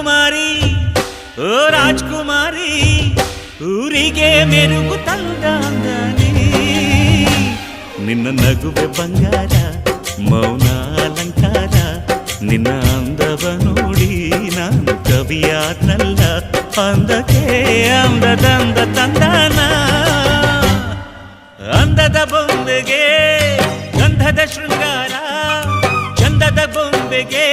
ಕುಮಾರಿ ಓ ರಾಜ್ಕುಮಾರಿ ಊರಿಗೆ ಮೆರುಗು ತಂದಾಂಗನೇ ನಿನ್ನ ನಗುವೆ ಬಂಗಾರ ಮೌನ ಅಲಂಕಾರ ನಿನ್ನ ಅಂದವ ನೋಡಿ ನಾನು ಕವಿಯಾದ್ನಲ್ಲ ಅಂದಕ್ಕೆ ಅಂದದಂದ ತಂದಾನ ಅಂದದ ಬೊಂಬೆಗೆ ಗಂಧದ ಶೃಂಗಾರ ಚಂದದ ಬೊಂಬೆಗೆ